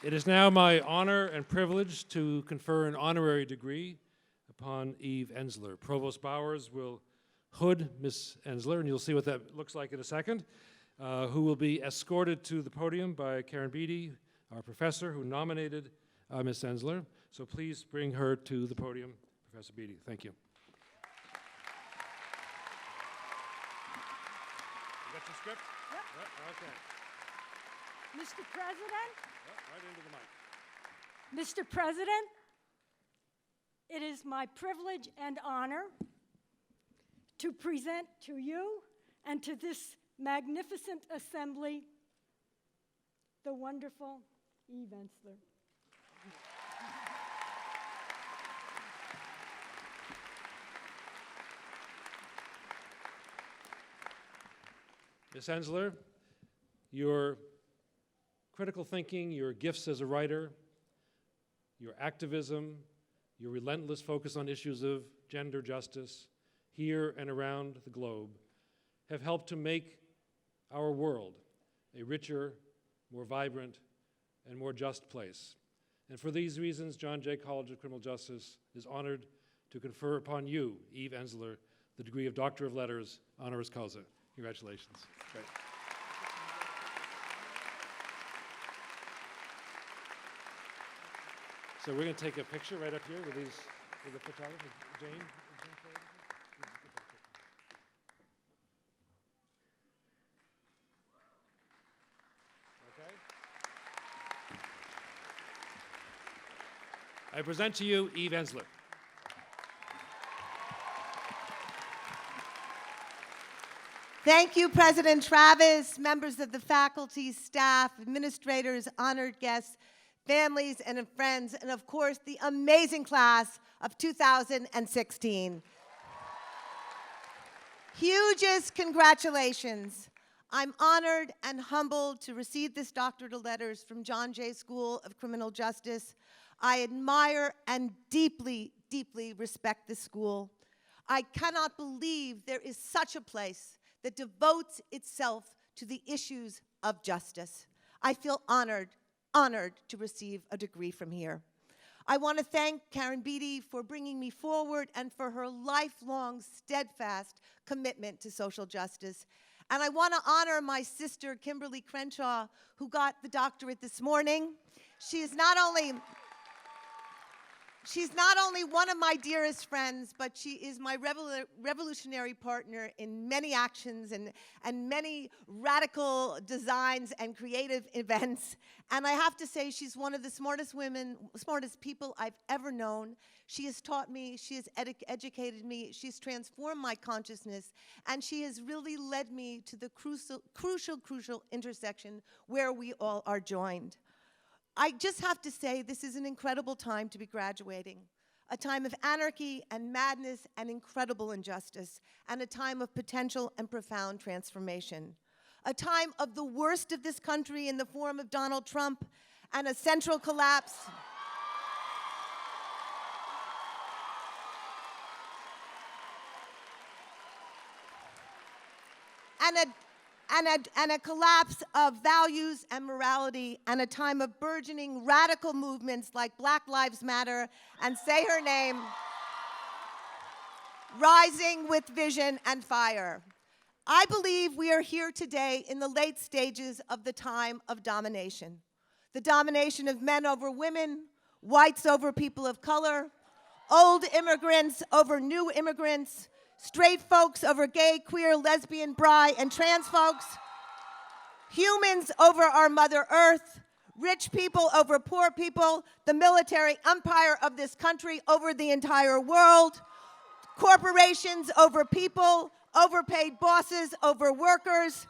It is now my honor and privilege to confer an honorary degree upon Eve Ensler. Provost Bowers will hood Miss Ensler, and you'll see what that looks like in a second, who will be escorted to the podium by Karen Beatty, our professor who nominated Miss Ensler. So please bring her to the podium, Professor Beatty. Thank you. You got your script? Yep. Okay. Mr. President, Right into the mic. Mr. President, it is my privilege and honor to present to you and to this magnificent assembly the wonderful Eve Ensler. Miss Ensler, your critical thinking, your gifts as a writer, your activism, your relentless focus on issues of gender justice here and around the globe have helped to make our world a richer, more vibrant, and more just place. And for these reasons, John Jay College of Criminal Justice is honored to confer upon you, Eve Ensler, the degree of Doctor of Letters, honoris causa. Congratulations. Great. So we're going to take a picture right up here with the photographer, Jane. Okay. I present to you Eve Ensler. Thank you, President Travis, members of the faculty, staff, administrators, honored guests, families and friends, and of course, the amazing class of 2016. Hugest congratulations. I'm honored and humbled to receive this doctorate of letters from John Jay School of Criminal Justice. I admire and deeply, deeply respect this school. I cannot believe there is such a place that devotes itself to the issues of justice. I feel honored to receive a degree from here. I want to thank Karen Beatty for bringing me forward and for her lifelong, steadfast commitment to social justice. And I want to honor my sister, Kimberly Crenshaw, who got the doctorate this morning. She's not only one of my dearest friends, but she is my revolutionary partner in many actions and many radical designs and creative events. And I have to say, she's one of the smartest people I've ever known. She has taught me, she has educated me, she's transformed my consciousness, and she has really led me to the crucial intersection where we all are joined. I just have to say, this is an incredible time to be graduating, a time of anarchy and madness and incredible injustice, and a time of potential and profound transformation. A time of the worst of this country in the form of Donald Trump and a central collapse. And a collapse of values and morality, and a time of burgeoning radical movements like Black Lives Matter and Say Her Name, rising with vision and fire. I believe we are here today in the late stages of the time of domination. The domination of men over women, whites over people of color, old immigrants over new immigrants, straight folks over gay, queer, lesbian, bi, and trans folks, humans over our Mother Earth, rich people over poor people, the military empire of this country over the entire world, corporations over people, overpaid bosses over workers,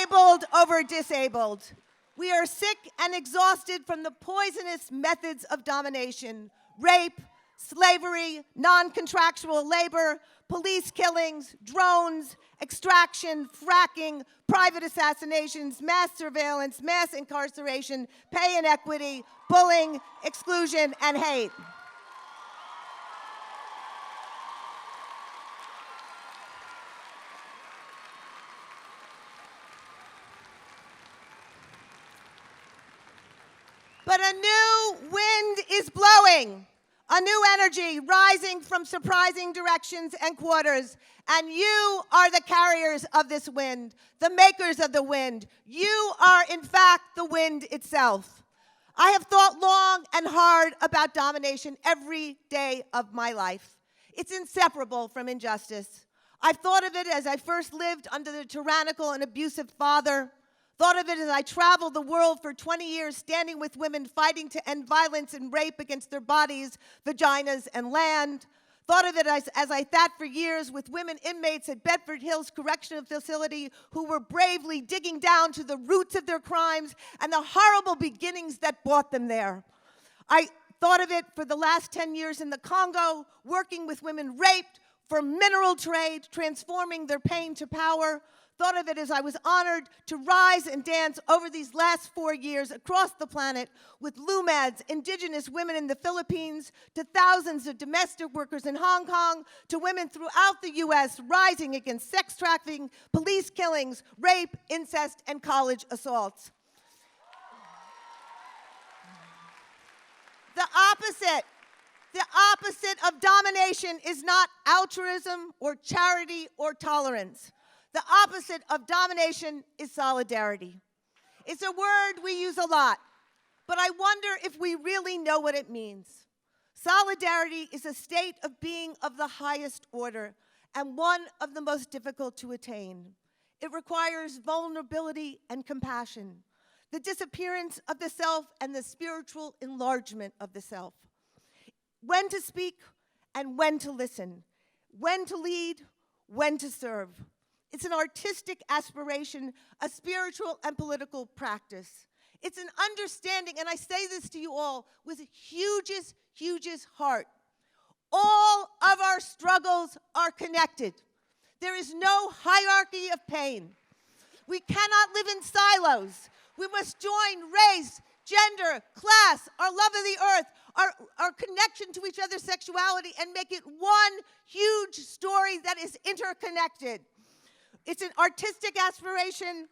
abled over disabled. We are sick and exhausted from the poisonous methods of domination, rape, slavery, non-contractual labor, police killings, drones, extraction, fracking, private assassinations, mass surveillance, mass incarceration, pay inequity, bullying, exclusion, and hate. But a new wind is blowing, a new energy rising from surprising directions and quarters. And you are the carriers of this wind, the makers of the wind. You are, in fact, the wind itself. I have thought long and hard about domination every day of my life. It's inseparable from injustice. I've thought of it as I first lived under the tyrannical and abusive father, thought of it as I traveled the world for 20 years standing with women fighting to end violence and rape against their bodies, vaginas, and land, thought of it as I sat for years with women inmates at Bedford Hills Correctional Facility who were bravely digging down to the roots of their crimes and the horrible beginnings that brought them there. I thought of it for the last 10 years in the Congo, working with women raped for mineral trade, transforming their pain to power. Thought of it as I was honored to rise and dance over these last 4 years across the planet with LUMADs, indigenous women in the Philippines, to thousands of domestic workers in Hong Kong, to women throughout the U.S. rising against sex trafficking, police killings, rape, incest, and college assaults. The opposite of domination is not altruism or charity or tolerance. The opposite of domination is solidarity. It's a word we use a lot, but I wonder if we really know what it means. Solidarity is a state of being of the highest order and one of the most difficult to attain. It requires vulnerability and compassion, the disappearance of the self and the spiritual enlargement of the self. When to speak and when to listen, when to lead, when to serve. It's an artistic aspiration, a spiritual and political practice. It's an understanding, and I say this to you all with hugest heart. All of our struggles are connected. There is no hierarchy of pain. We cannot live in silos. We must join race, gender, class, our love of the earth, our connection to each other's sexuality, and make it one huge story that is interconnected. It's an artistic aspiration,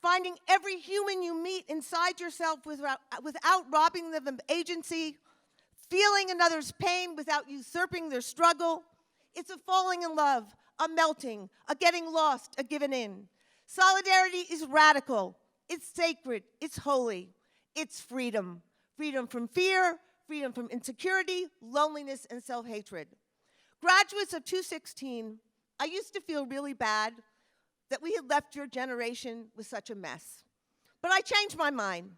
finding every human you meet inside yourself without robbing them of agency, feeling another's pain without usurping their struggle. It's a falling in love, a melting, a getting lost, a giving in. Solidarity is radical, it's sacred, it's holy, it's freedom. Freedom from fear, freedom from insecurity, loneliness, and self-hatred. Graduates of 216, I used to feel really bad that we had left your generation with such a mess. But I changed my mind.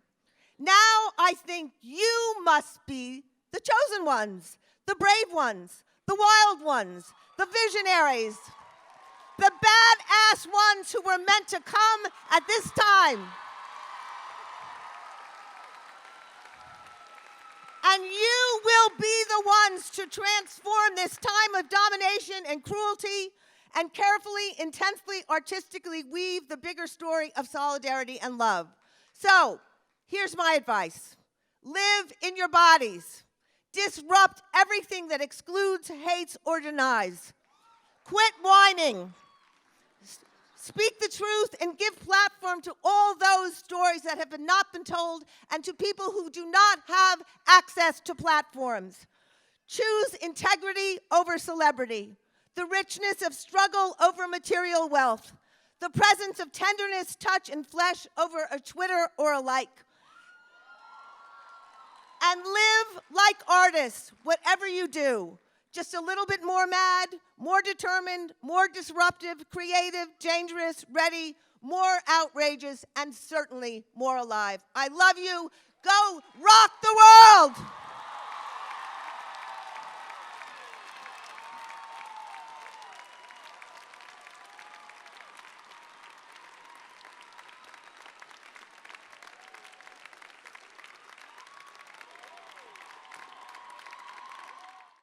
Now I think you must be the chosen ones, the brave ones, the wild ones, the visionaries, the badass ones who were meant to come at this time. And you will be the ones to transform this time of domination and cruelty and carefully, intensely, artistically weave the bigger story of solidarity and love. So, here's my advice. Live in your bodies. Disrupt everything that excludes, hates, or denies. Quit whining. Speak the truth and give platform to all those stories that have not been told and to people who do not have access to platforms. Choose integrity over celebrity. The richness of struggle over material wealth, the presence of tenderness, touch, and flesh over a Twitter or a like. And live like artists, whatever you do. Just a little bit more mad, more determined, more disruptive, creative, dangerous, ready, more outrageous, and certainly more alive. I love you. Go rock the world!